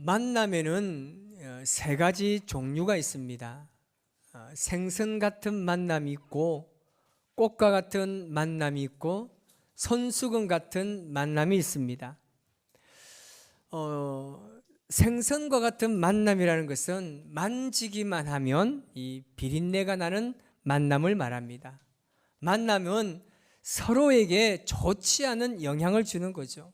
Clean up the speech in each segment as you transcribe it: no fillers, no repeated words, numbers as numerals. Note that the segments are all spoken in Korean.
만남에는 세 가지 종류가 있습니다. 생선 같은 만남이 있고, 꽃과 같은 만남이 있고, 손수건 같은 만남이 있습니다. 생선과 같은 만남이라는 것은 만지기만 하면 이 비린내가 나는 만남을 말합니다. 만남은 서로에게 좋지 않은 영향을 주는 거죠.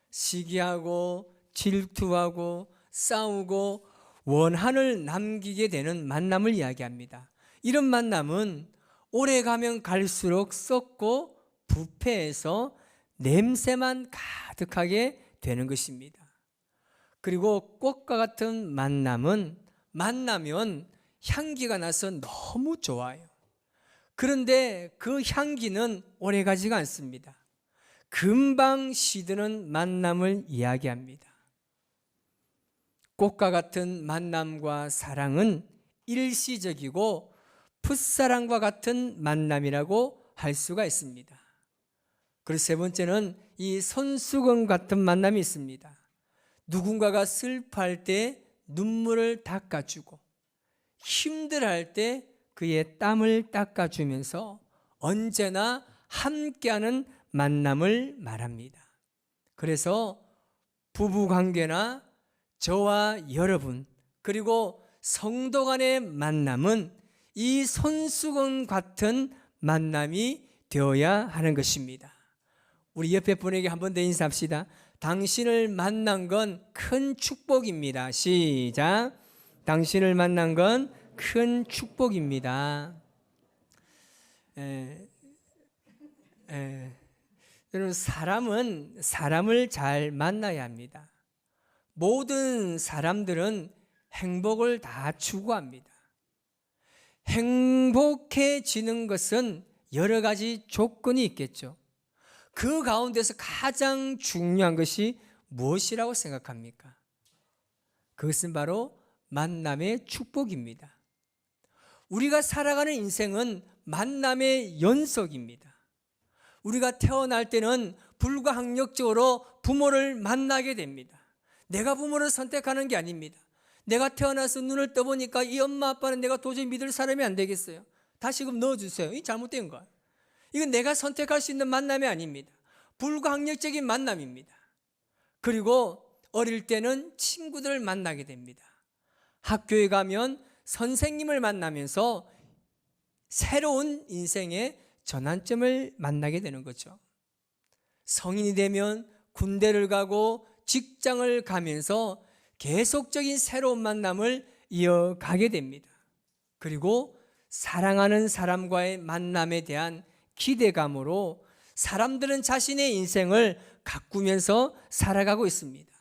시기하고 질투하고 싸우고 원한을 남기게 되는 만남을 이야기합니다. 이런 만남은 오래 가면 갈수록 썩고 부패해서 냄새만 가득하게 되는 것입니다. 그리고 꽃과 같은 만남은 만나면 향기가 나서 너무 좋아요. 그런데 그 향기는 오래 가지가 않습니다. 금방 시드는 만남을 이야기합니다. 꽃과 같은 만남과 사랑은 일시적이고 풋사랑과 같은 만남이라고 할 수가 있습니다. 그리고 세 번째는 이 손수건 같은 만남이 있습니다. 누군가가 슬퍼할 때 눈물을 닦아주고 힘들어할 때 그의 땀을 닦아주면서 언제나 함께하는 만남을 말합니다. 그래서 부부관계나 저와 여러분 그리고 성도 간의 만남은 이 손수건 같은 만남이 되어야 하는 것입니다. 우리 옆에 분에게 한 번 더 인사합시다. 당신을 만난 건 큰 축복입니다. 시작. 당신을 만난 건 큰 축복입니다. 여러분, 사람은 사람을 잘 만나야 합니다. 모든 사람들은 행복을 다 추구합니다. 행복해지는 것은 여러 가지 조건이 있겠죠. 그 가운데서 가장 중요한 것이 무엇이라고 생각합니까? 그것은 바로 만남의 축복입니다. 우리가 살아가는 인생은 만남의 연속입니다. 우리가 태어날 때는 불가항력적으로 부모를 만나게 됩니다. 내가 부모를 선택하는 게 아닙니다. 내가 태어나서 눈을 떠보니까 이 엄마 아빠는 내가 도저히 믿을 사람이 안 되겠어요. 다시금 넣어주세요. 이 잘못된 거야. 이건 내가 선택할 수 있는 만남이 아닙니다. 불가항력적인 만남입니다. 그리고 어릴 때는 친구들을 만나게 됩니다. 학교에 가면 선생님을 만나면서 새로운 인생의 전환점을 만나게 되는 거죠. 성인이 되면 군대를 가고 직장을 가면서 계속적인 새로운 만남을 이어가게 됩니다. 그리고 사랑하는 사람과의 만남에 대한 기대감으로 사람들은 자신의 인생을 가꾸면서 살아가고 있습니다.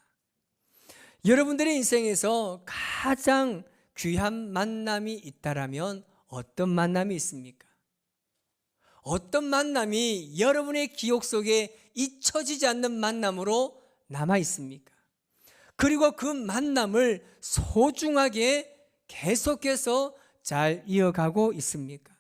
여러분들의 인생에서 가장 귀한 만남이 있다라면 어떤 만남이 있습니까? 어떤 만남이 여러분의 기억 속에 잊혀지지 않는 만남으로 남아 있습니까? 그리고 그 만남을 소중하게 계속해서 잘 이어가고 있습니까?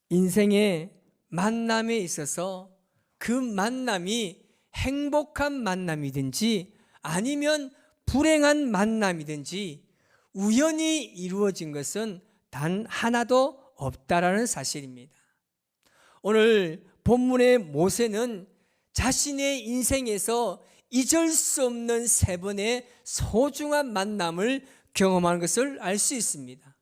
인생의 만남에 있어서 그 만남이 행복한 만남이든지 아니면 불행한 만남이든지 우연히 이루어진 것은 단 하나도 없다라는 사실입니다. 오늘 본문의 모세는 자신의 인생에서 잊을 수 없는 세 번의 소중한 만남을 경험한 것을 알 수 있습니다.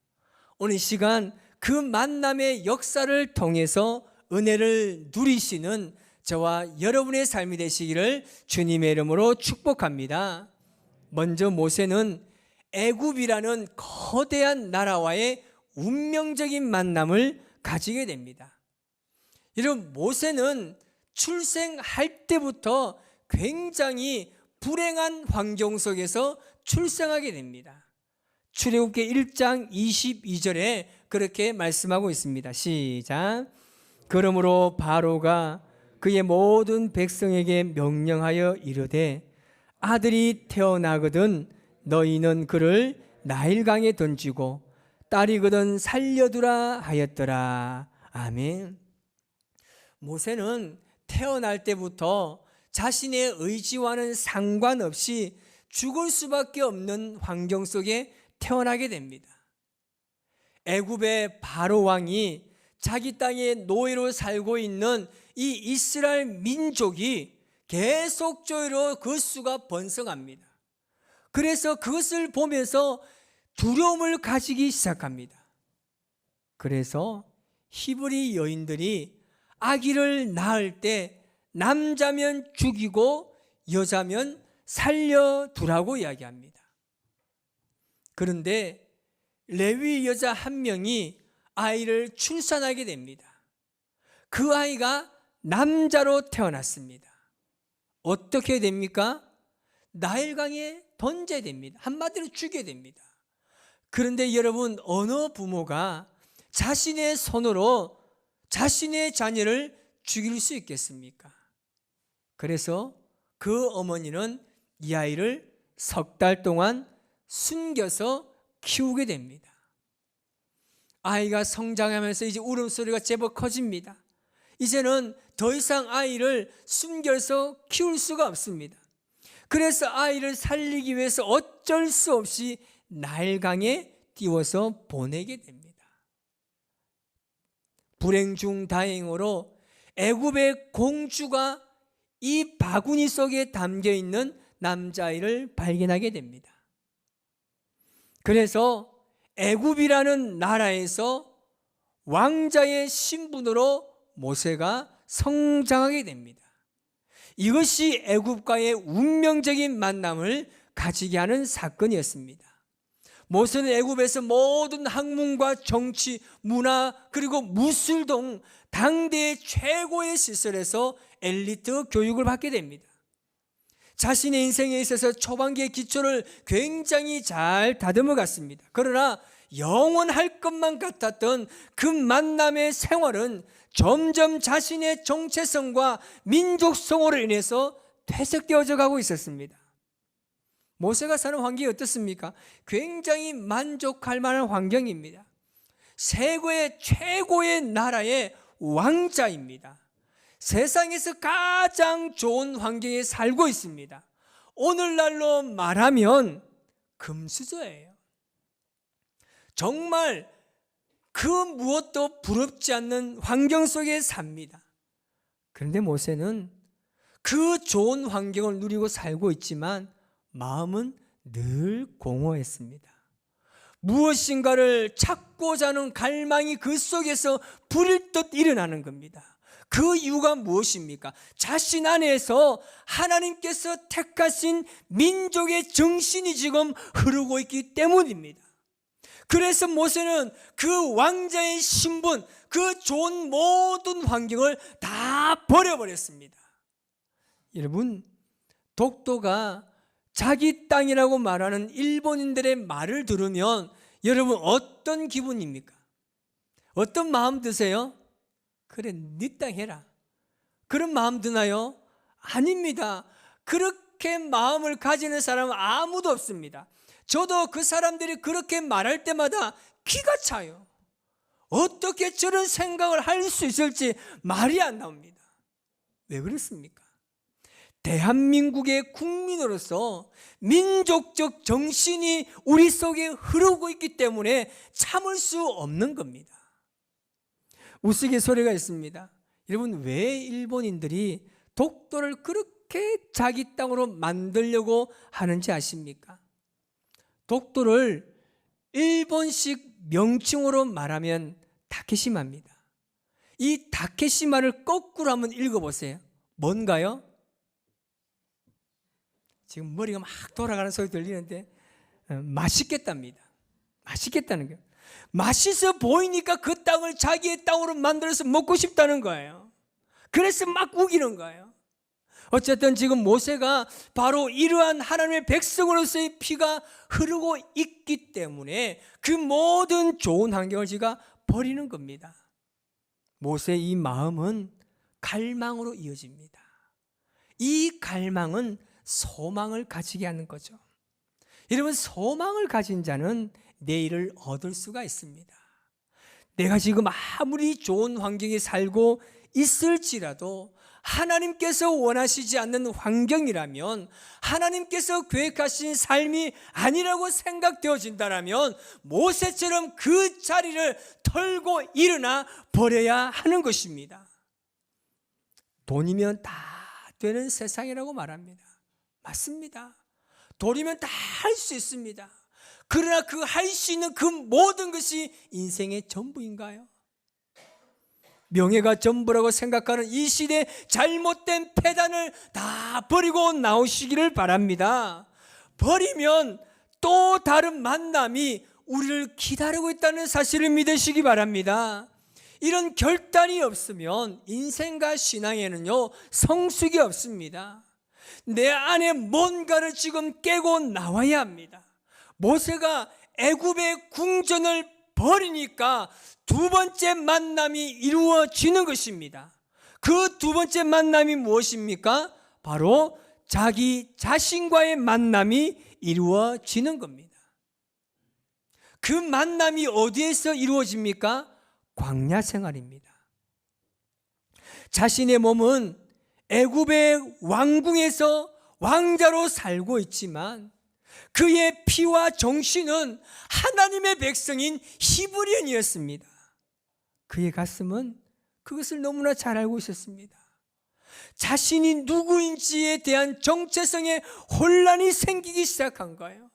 오늘 이 시간 그 만남의 역사를 통해서 은혜를 누리시는 저와 여러분의 삶이 되시기를 주님의 이름으로 축복합니다. 먼저 모세는 애굽이라는 거대한 나라와의 운명적인 만남을 가지게 됩니다. 여러분, 모세는 출생할 때부터 굉장히 불행한 환경 속에서 출생하게 됩니다. 출애굽기 1장 22절에 그렇게 말씀하고 있습니다. 시작. 그러므로 바로가 그의 모든 백성에게 명령하여 이르되 아들이 태어나거든 너희는 그를 나일강에 던지고 딸이거든 살려두라 하였더라. 아멘. 모세는 태어날 때부터 자신의 의지와는 상관없이 죽을 수밖에 없는 환경 속에 태어나게 됩니다. 애굽의 바로 왕이 자기 땅에 노예로 살고 있는 이 이스라엘 민족이 계속적으로 그 수가 번성합니다. 그래서 그것을 보면서 두려움을 가지기 시작합니다. 그래서 히브리 여인들이 아기를 낳을 때 남자면 죽이고 여자면 살려두라고 이야기합니다. 그런데 레위 여자 한 명이 아이를 출산하게 됩니다. 그 아이가 남자로 태어났습니다. 어떻게 됩니까? 나일강에 던져야 됩니다. 한마디로 죽여야 됩니다. 그런데 여러분, 어느 부모가 자신의 손으로 자신의 자녀를 죽일 수 있겠습니까? 그래서 그 어머니는 이 아이를 석 달 동안 숨겨서 키우게 됩니다. 아이가 성장하면서 이제 울음소리가 제법 커집니다. 이제는 더 이상 아이를 숨겨서 키울 수가 없습니다. 그래서 아이를 살리기 위해서 어쩔 수 없이 나일강에 띄워서 보내게 됩니다. 불행 중 다행으로 애굽의 공주가 이 바구니 속에 담겨있는 남자아이를 발견하게 됩니다. 그래서 애굽이라는 나라에서 왕자의 신분으로 모세가 성장하게 됩니다. 이것이 애굽과의 운명적인 만남을 가지게 하는 사건이었습니다. 모세는 애굽에서 모든 학문과 정치, 문화 그리고 무술 등 당대의 최고의 시설에서 엘리트 교육을 받게 됩니다. 자신의 인생에 있어서 초반기의 기초를 굉장히 잘 다듬어 갔습니다. 그러나 영원할 것만 같았던 그 만남의 생활은 점점 자신의 정체성과 민족성으로 인해서 퇴색되어져 가고 있었습니다. 모세가 사는 환경이 어떻습니까? 굉장히 만족할 만한 환경입니다. 세계의 최고의 나라의 왕자입니다. 세상에서 가장 좋은 환경에 살고 있습니다. 오늘날로 말하면 금수저예요. 정말 그 무엇도 부럽지 않는 환경 속에 삽니다. 그런데 모세는 그 좋은 환경을 누리고 살고 있지만 마음은 늘 공허했습니다. 무엇인가를 찾고자 하는 갈망이 그 속에서 불일 듯 일어나는 겁니다. 그 이유가 무엇입니까? 자신 안에서 하나님께서 택하신 민족의 정신이 지금 흐르고 있기 때문입니다. 그래서 모세는 그 왕자의 신분, 그 좋은 모든 환경을 다 버려버렸습니다. 여러분, 독도가 자기 땅이라고 말하는 일본인들의 말을 들으면 여러분 어떤 기분입니까? 어떤 마음 드세요? 그래, 네 땅 해라. 그런 마음 드나요? 아닙니다. 그렇게 마음을 가지는 사람은 아무도 없습니다. 저도 그 사람들이 그렇게 말할 때마다 기가 차요. 어떻게 저런 생각을 할 수 있을지 말이 안 나옵니다. 왜 그렇습니까? 대한민국의 국민으로서 민족적 정신이 우리 속에 흐르고 있기 때문에 참을 수 없는 겁니다. 우스갯소리가 있습니다. 여러분, 왜 일본인들이 독도를 그렇게 자기 땅으로 만들려고 하는지 아십니까? 독도를 일본식 명칭으로 말하면 다케시마입니다. 이 다케시마를 거꾸로 한번 읽어보세요. 뭔가요? 지금 머리가 막 돌아가는 소리 들리는데 맛있겠답니다. 맛있겠다는 거예요. 맛있어 보이니까 그 땅을 자기의 땅으로 만들어서 먹고 싶다는 거예요. 그래서 막 우기는 거예요. 어쨌든 지금 모세가 바로 이러한 하나님의 백성으로서의 피가 흐르고 있기 때문에 그 모든 좋은 환경을 지가 버리는 겁니다. 모세의 이 마음은 갈망으로 이어집니다. 이 갈망은 소망을 가지게 하는 거죠. 여러분, 소망을 가진 자는 내일을 얻을 수가 있습니다. 내가 지금 아무리 좋은 환경에 살고 있을지라도 하나님께서 원하시지 않는 환경이라면, 하나님께서 계획하신 삶이 아니라고 생각되어진다면 모세처럼 그 자리를 털고 일어나 버려야 하는 것입니다. 돈이면 다 되는 세상이라고 말합니다. 맞습니다. 돈이면 다 할 수 있습니다. 그러나 그 할 수 있는 그 모든 것이 인생의 전부인가요? 명예가 전부라고 생각하는 이 시대의 잘못된 패단을 다 버리고 나오시기를 바랍니다. 버리면 또 다른 만남이 우리를 기다리고 있다는 사실을 믿으시기 바랍니다. 이런 결단이 없으면 인생과 신앙에는요, 성숙이 없습니다. 내 안에 뭔가를 지금 깨고 나와야 합니다. 모세가 애굽의 궁전을 버리니까 두 번째 만남이 이루어지는 것입니다. 그 두 번째 만남이 무엇입니까? 바로 자기 자신과의 만남이 이루어지는 겁니다. 그 만남이 어디에서 이루어집니까? 광야 생활입니다. 자신의 몸은 애굽의 왕궁에서 왕자로 살고 있지만 그의 피와 정신은 하나님의 백성인 히브리인이었습니다. 그의 가슴은 그것을 너무나 잘 알고 있었습니다. 자신이 누구인지에 대한 정체성에 혼란이 생기기 시작한 거예요.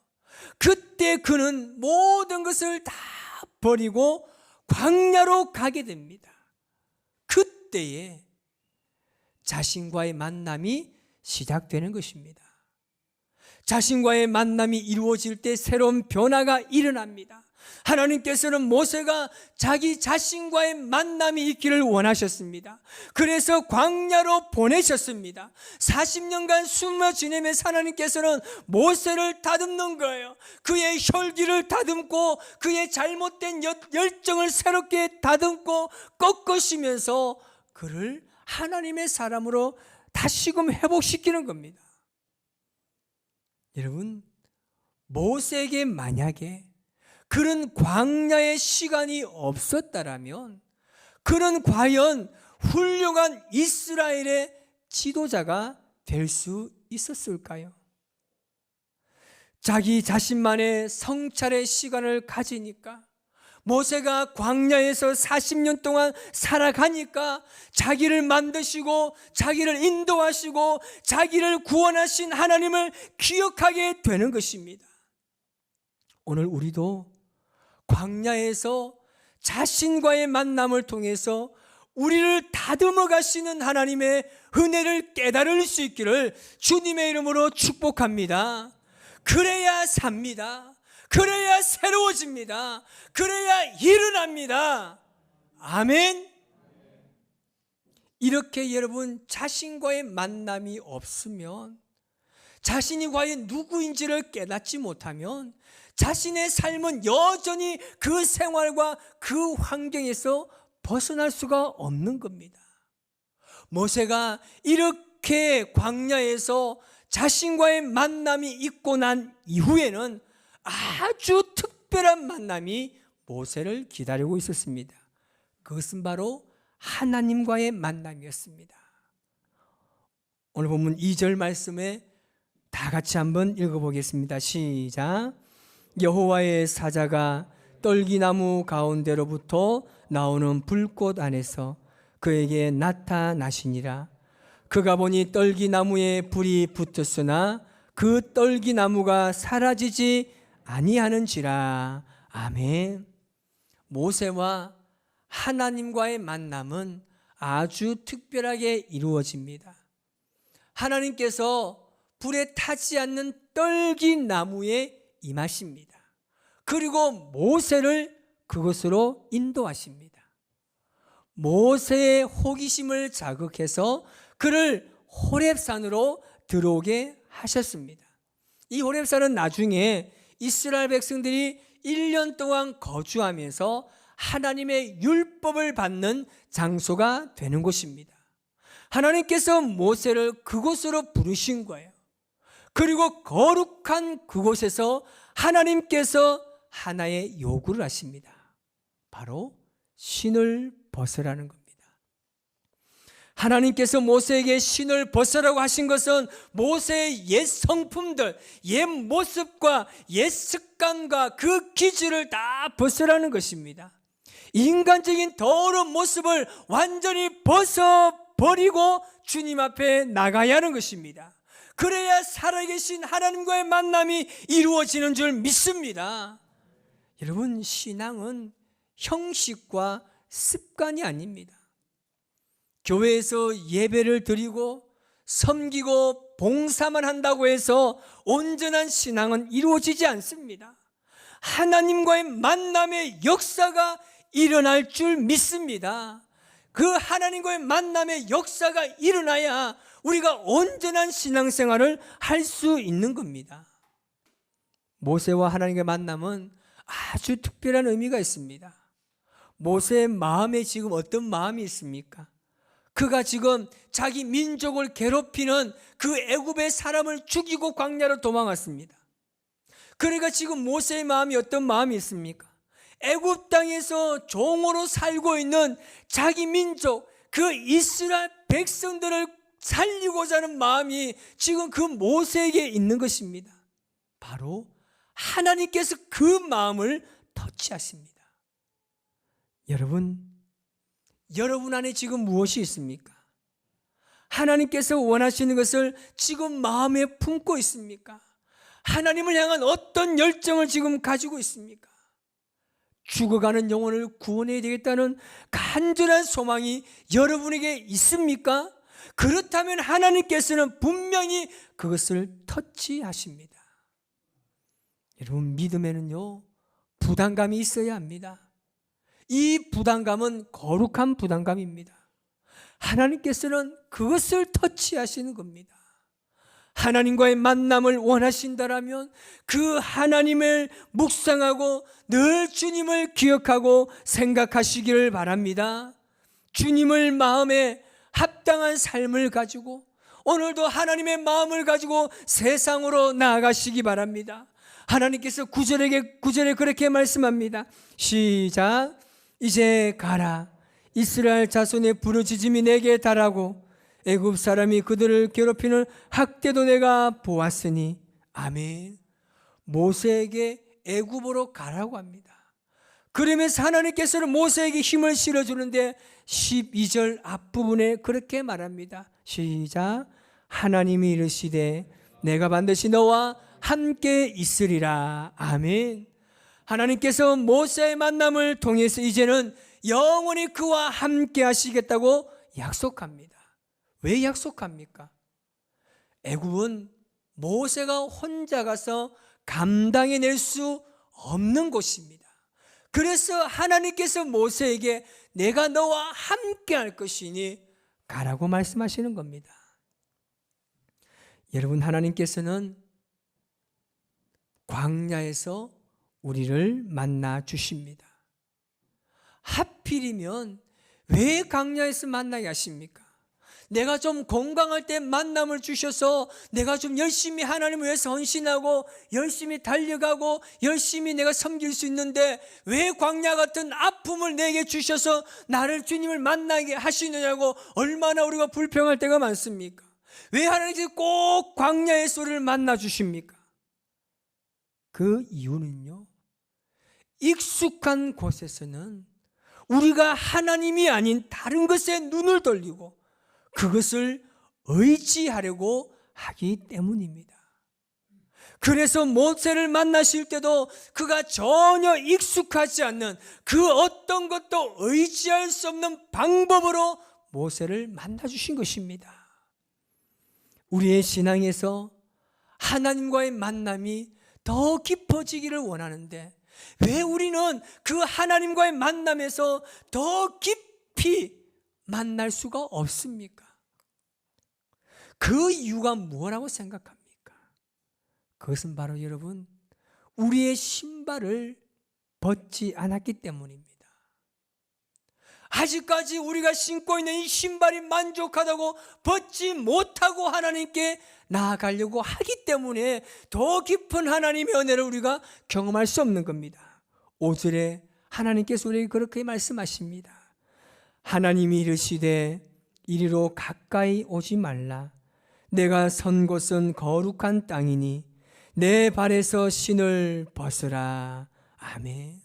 그때 그는 모든 것을 다 버리고 광야로 가게 됩니다. 그때에 자신과의 만남이 시작되는 것입니다. 자신과의 만남이 이루어질 때 새로운 변화가 일어납니다. 하나님께서는 모세가 자기 자신과의 만남이 있기를 원하셨습니다. 그래서 광야로 보내셨습니다. 40년간 숨어 지내면서 하나님께서는 모세를 다듬는 거예요. 그의 혈기를 다듬고 그의 잘못된 열정을 새롭게 다듬고 꺾으시면서 그를 하나님의 사람으로 다시금 회복시키는 겁니다. 여러분, 모세에게 만약에 그런 광야의 시간이 없었다라면 그는 과연 훌륭한 이스라엘의 지도자가 될 수 있었을까요? 자기 자신만의 성찰의 시간을 가지니까, 모세가 광야에서 40년 동안 살아가니까 자기를 만드시고 자기를 인도하시고 자기를 구원하신 하나님을 기억하게 되는 것입니다. 오늘 우리도 광야에서 자신과의 만남을 통해서 우리를 다듬어 가시는 하나님의 은혜를 깨달을 수 있기를 주님의 이름으로 축복합니다. 그래야 삽니다. 그래야 새로워집니다. 그래야 일어납니다. 아멘. 이렇게 여러분, 자신과의 만남이 없으면, 자신이 과연 누구인지를 깨닫지 못하면 자신의 삶은 여전히 그 생활과 그 환경에서 벗어날 수가 없는 겁니다. 모세가 이렇게 광야에서 자신과의 만남이 있고 난 이후에는 아주 특별한 만남이 모세를 기다리고 있었습니다. 그것은 바로 하나님과의 만남이었습니다. 오늘 본문 2절 말씀에 다 같이 한번 읽어보겠습니다. 시작. 여호와의 사자가 떨기나무 가운데로부터 나오는 불꽃 안에서 그에게 나타나시니라. 그가 보니 떨기나무에 불이 붙었으나 그 떨기나무가 사라지지 아니하는지라. 아멘. 모세와 하나님과의 만남은 아주 특별하게 이루어집니다. 하나님께서 불에 타지 않는 떨기나무에 임하십니다. 그리고 모세를 그곳으로 인도하십니다. 모세의 호기심을 자극해서 그를 호렙산으로 들어오게 하셨습니다. 이 호렙산은 나중에 이스라엘 백성들이 1년 동안 거주하면서 하나님의 율법을 받는 장소가 되는 곳입니다. 하나님께서 모세를 그곳으로 부르신 거예요. 그리고 거룩한 그곳에서 하나님께서 하나의 요구를 하십니다. 바로 신을 벗으라는 겁니다. 하나님께서 모세에게 신을 벗으라고 하신 것은 모세의 옛 성품들, 옛 모습과 옛 습관과 그 기질을 다 벗으라는 것입니다. 인간적인 더러운 모습을 완전히 벗어버리고 주님 앞에 나가야 하는 것입니다. 그래야 살아계신 하나님과의 만남이 이루어지는 줄 믿습니다. 여러분, 신앙은 형식과 습관이 아닙니다. 교회에서 예배를 드리고 섬기고 봉사만 한다고 해서 온전한 신앙은 이루어지지 않습니다. 하나님과의 만남의 역사가 일어날 줄 믿습니다. 그 하나님과의 만남의 역사가 일어나야 우리가 온전한 신앙생활을 할 수 있는 겁니다. 모세와 하나님의 만남은 아주 특별한 의미가 있습니다. 모세의 마음에 지금 어떤 마음이 있습니까? 그가 지금 자기 민족을 괴롭히는 그 애굽의 사람을 죽이고 광야로 도망왔습니다. 그러니까 지금 모세의 마음이 어떤 마음이 있습니까? 애굽 땅에서 종으로 살고 있는 자기 민족, 그 이스라엘 백성들을 살리고자 하는 마음이 지금 그 모세에게 있는 것입니다. 바로 하나님께서 그 마음을 터치하십니다. 여러분 안에 지금 무엇이 있습니까? 하나님께서 원하시는 것을 지금 마음에 품고 있습니까? 하나님을 향한 어떤 열정을 지금 가지고 있습니까? 죽어가는 영혼을 구원해야 되겠다는 간절한 소망이 여러분에게 있습니까? 그렇다면 하나님께서는 분명히 그것을 터치하십니다. 여러분, 믿음에는요, 부담감이 있어야 합니다. 이 부담감은 거룩한 부담감입니다. 하나님께서는 그것을 터치하시는 겁니다. 하나님과의 만남을 원하신다라면 그 하나님을 묵상하고 늘 주님을 기억하고 생각하시기를 바랍니다. 주님을 마음에 합당한 삶을 가지고 오늘도 하나님의 마음을 가지고 세상으로 나아가시기 바랍니다. 하나님께서 9절에 그렇게 말씀합니다. 시작. 이제 가라. 이스라엘 자손의 부르짖음이 내게 달하고 애굽 사람이 그들을 괴롭히는 학대도 내가 보았으니. 아멘. 모세에게 애굽으로 가라고 합니다. 그러면서 하나님께서는 모세에게 힘을 실어주는데 12절 앞부분에 그렇게 말합니다. 시작. 하나님이 이르시되 내가 반드시 너와 함께 있으리라. 아멘. 하나님께서 모세의 만남을 통해서 이제는 영원히 그와 함께 하시겠다고 약속합니다. 왜 약속합니까? 애굽은 모세가 혼자 가서 감당해낼 수 없는 곳입니다. 그래서 하나님께서 모세에게 내가 너와 함께 할 것이니 가라고 말씀하시는 겁니다. 여러분, 하나님께서는 광야에서 우리를 만나 주십니다. 하필이면 왜 광야에서 만나게 하십니까? 내가 좀 건강할 때 만남을 주셔서 내가 좀 열심히 하나님을 위해서 헌신하고 열심히 달려가고 열심히 내가 섬길 수 있는데 왜 광야 같은 아픔을 내게 주셔서 나를 주님을 만나게 하시느냐고 얼마나 우리가 불평할 때가 많습니까? 왜 하나님께서 꼭 광야에서 우리를 만나 주십니까? 그 이유는요, 익숙한 곳에서는 우리가 하나님이 아닌 다른 것에 눈을 돌리고 그것을 의지하려고 하기 때문입니다. 그래서 모세를 만나실 때도 그가 전혀 익숙하지 않는 그 어떤 것도 의지할 수 없는 방법으로 모세를 만나주신 것입니다. 우리의 신앙에서 하나님과의 만남이 더 깊어지기를 원하는데 왜 우리는 그 하나님과의 만남에서 더 깊이 만날 수가 없습니까? 그 이유가 무엇이라고 생각합니까? 그것은 바로 여러분, 우리의 신발을 벗지 않았기 때문입니다. 아직까지 우리가 신고 있는 이 신발이 만족하다고 벗지 못하고 하나님께 나아가려고 하기 때문에 더 깊은 하나님의 은혜를 우리가 경험할 수 없는 겁니다. 5절에 하나님께서 우리에게 그렇게 말씀하십니다. 하나님이 이르시되 이리로 가까이 오지 말라. 내가 선 곳은 거룩한 땅이니 내 발에서 신을 벗으라. 아멘.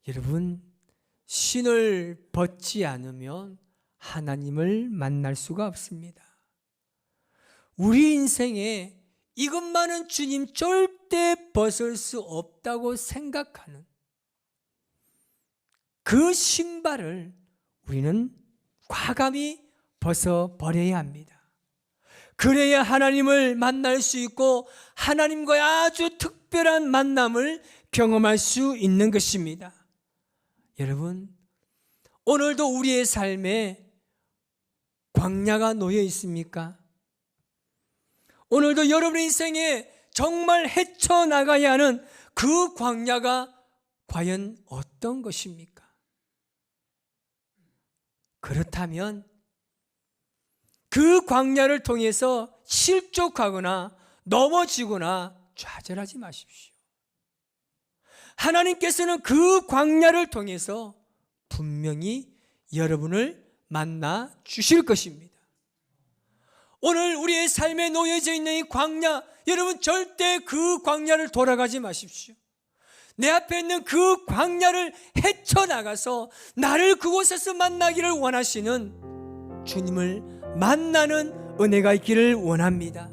여러분, 신을 벗지 않으면 하나님을 만날 수가 없습니다. 우리 인생에 이것만은 주님 절대 벗을 수 없다고 생각하는 그 신발을 우리는 과감히 벗어버려야 합니다. 그래야 하나님을 만날 수 있고 하나님과의 아주 특별한 만남을 경험할 수 있는 것입니다. 여러분, 오늘도 우리의 삶에 광야가 놓여 있습니까? 오늘도 여러분의 인생에 정말 헤쳐나가야 하는 그 광야가 과연 어떤 것입니까? 그렇다면 그 광야를 통해서 실족하거나 넘어지거나 좌절하지 마십시오. 하나님께서는 그 광야를 통해서 분명히 여러분을 만나 주실 것입니다. 오늘 우리의 삶에 놓여져 있는 이 광야, 여러분 절대 그 광야를 돌아가지 마십시오. 내 앞에 있는 그 광야를 헤쳐나가서 나를 그곳에서 만나기를 원하시는 주님을 만나는 은혜가 있기를 원합니다.